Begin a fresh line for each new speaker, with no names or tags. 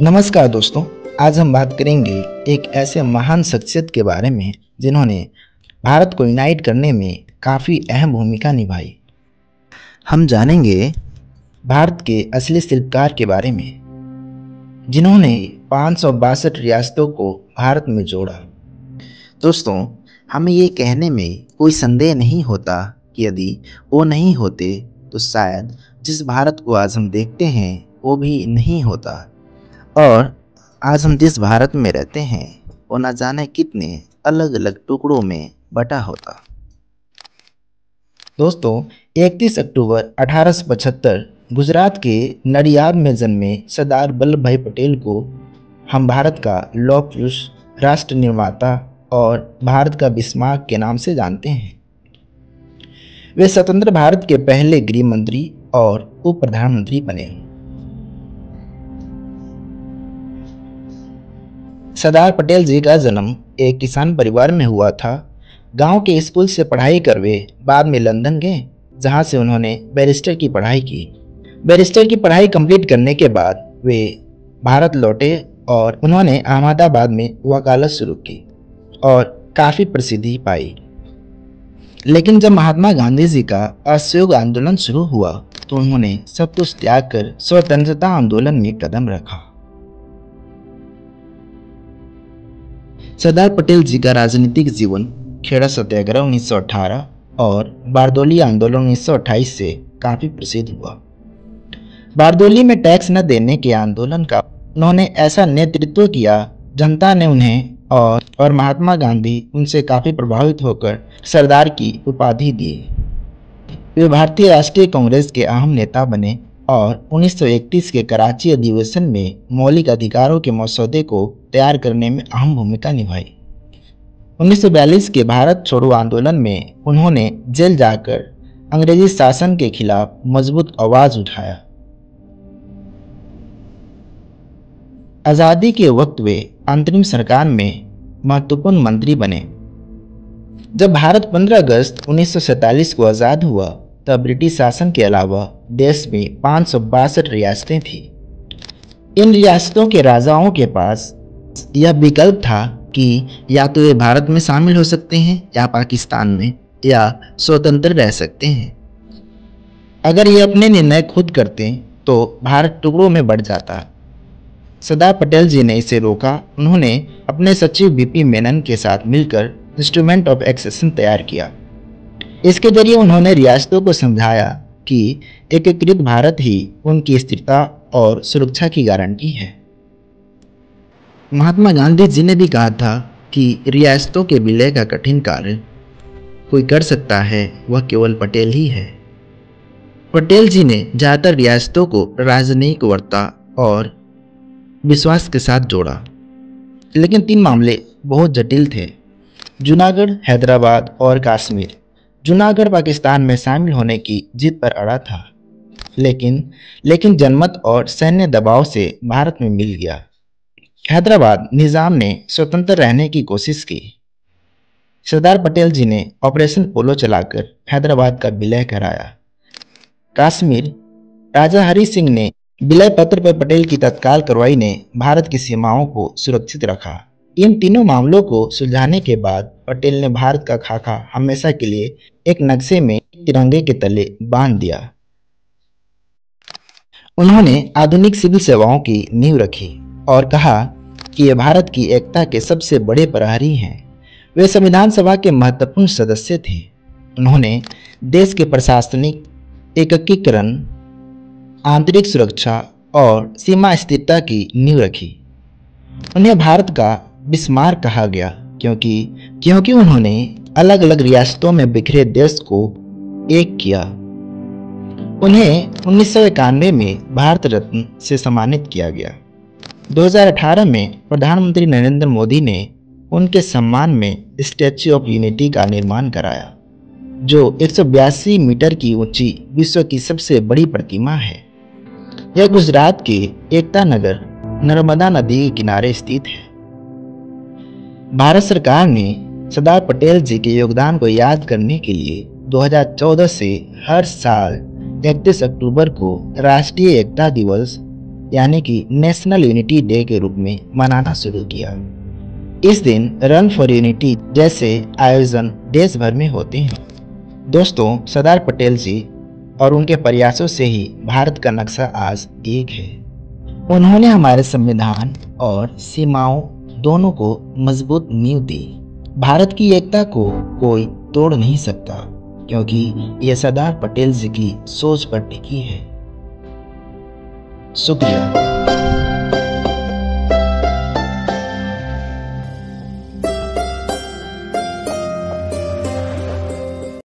नमस्कार दोस्तों। आज हम बात करेंगे एक ऐसे महान शख्सियत के बारे में जिन्होंने भारत को यूनाइट करने में काफ़ी अहम भूमिका निभाई। हम जानेंगे भारत के असली शिल्पकार के बारे में जिन्होंने 562 रियासतों को भारत में जोड़ा। दोस्तों, हमें ये कहने में कोई संदेह नहीं होता कि यदि वो नहीं होते तो शायद जिस भारत को आज हम देखते हैं वो भी नहीं होता और आज हम जिस भारत में रहते हैं वो न जाने कितने अलग अलग टुकड़ों में बटा होता। दोस्तों, 31 अक्टूबर 1875 गुजरात के नडियाद में जन्मे सरदार वल्लभ भाई पटेल को हम भारत का लौह पुरुष, राष्ट्र निर्माता और भारत का बिस्मार्क के नाम से जानते हैं। वे स्वतंत्र भारत के पहले गृह मंत्री और उप प्रधानमंत्री बने। सरदार पटेल जी का जन्म एक किसान परिवार में हुआ था। गांव के स्कूल से पढ़ाई कर वे बाद में लंदन गए, जहां से उन्होंने बैरिस्टर की पढ़ाई की। बैरिस्टर की पढ़ाई कंप्लीट करने के बाद वे भारत लौटे और उन्होंने अहमदाबाद में वकालत शुरू की और काफ़ी प्रसिद्धि पाई। लेकिन जब महात्मा गांधी जी का असहयोग आंदोलन शुरू हुआ तो उन्होंने सब कुछ त्याग कर स्वतंत्रता आंदोलन में कदम रखा। सरदार पटेल जी का राजनीतिक जीवन खेड़ा सत्याग्रह 1918 और बारदौली आंदोलन 1928 से काफ़ी प्रसिद्ध हुआ। बारदौली में टैक्स न देने के आंदोलन का उन्होंने ऐसा नेतृत्व किया, जनता ने उन्हें और महात्मा गांधी उनसे काफ़ी प्रभावित होकर सरदार की उपाधि दिए। वे भारतीय राष्ट्रीय कांग्रेस के अहम नेता बने और 1931 के कराची अधिवेशन में मौलिक अधिकारों के मसौदे को तैयार करने में अहम भूमिका निभाई। 1942 के भारत छोड़ो आंदोलन में उन्होंने जेल जाकर अंग्रेजी शासन के खिलाफ मजबूत आवाज उठाया। आज़ादी के वक्त वे अंतरिम सरकार में महत्वपूर्ण मंत्री बने। जब भारत 15 अगस्त 1947 को आज़ाद हुआ तब ब्रिटिश शासन के अलावा देश में 562 रियासतें थीं। इन रियासतों के राजाओं के पास यह विकल्प था कि या तो वे भारत में शामिल हो सकते हैं या पाकिस्तान में, या स्वतंत्र रह सकते हैं। अगर ये अपने निर्णय खुद करते तो भारत टुकड़ों में बढ़ जाता। सरदार पटेल जी ने इसे रोका। उन्होंने अपने सचिव बीपी मेनन के साथ मिलकर इंस्ट्रूमेंट ऑफ एक्सेशन तैयार किया। इसके जरिए उन्होंने रियासतों को समझाया कि एकीकृत भारत ही उनकी स्थिरता और सुरक्षा की गारंटी है। महात्मा गांधी जी ने भी कहा था कि रियासतों के विलय का कठिन कार्य कोई कर सकता है वह केवल पटेल ही है। पटेल जी ने ज़्यादातर रियासतों को राजनयिक वर्ता और विश्वास के साथ जोड़ा, लेकिन 3 मामले बहुत जटिल थे: जूनागढ़, हैदराबाद और कश्मीर। जूनागढ़ पाकिस्तान में शामिल होने की जिद पर अड़ा था, लेकिन जनमत और सैन्य दबाव से भारत में मिल गया। हैदराबाद निज़ाम ने स्वतंत्र रहने की कोशिश की। सरदार पटेल जी ने ऑपरेशन पोलो चलाकर हैदराबाद का विलय कराया। कश्मीर, राजा हरि सिंह ने विलय पत्र पर पटेल की तत्काल कार्रवाई ने भारत की सीमाओं को सुरक्षित रखा। इन तीनों मामलों को सुलझाने के बाद पटेल ने भारत का खाका हमेशा के लिए एक नक्शे में तिरंगे के तले बांध दिया। उन्होंने आधुनिक सिविल सेवाओं की नींव रखी और कहा कि ये भारत की एकता के सबसे बड़े प्रहरी हैं। वे संविधान सभा के महत्वपूर्ण सदस्य थे। उन्होंने देश के प्रशासनिक एकीकरण, आंतरिक सुरक्षा और सीमा स्थिरता की नींव रखी। उन्हें भारत का बिस्मार्क कहा गया क्योंकि उन्होंने अलग अलग रियासतों में बिखरे देश को एक किया। उन्हें 1991 में भारत रत्न से सम्मानित किया गया। 2018 में प्रधानमंत्री नरेंद्र मोदी ने उनके सम्मान में स्टैच्यू ऑफ यूनिटी का निर्माण कराया, जो 182 मीटर की ऊंची विश्व की सबसे बड़ी प्रतिमा है। यह गुजरात के एकता नगर नर्मदा नदी के किनारे स्थित है। भारत सरकार ने सरदार पटेल जी के योगदान को याद करने के लिए 2014 से हर साल 31 अक्टूबर को राष्ट्रीय एकता दिवस यानी कि नेशनल यूनिटी डे के रूप में मनाना शुरू किया। इस दिन रन फॉर यूनिटी जैसे आयोजन देश भर में होते हैं। दोस्तों, सरदार पटेल जी और उनके प्रयासों से ही भारत का नक्शा आज एक है। उन्होंने हमारे संविधान और सीमाओं दोनों को मजबूत नींव दी। भारत की एकता को कोई तोड़ नहीं सकता, क्योंकि यह सरदार पटेल जी की सोच पर टिकी है। शुक्रिया।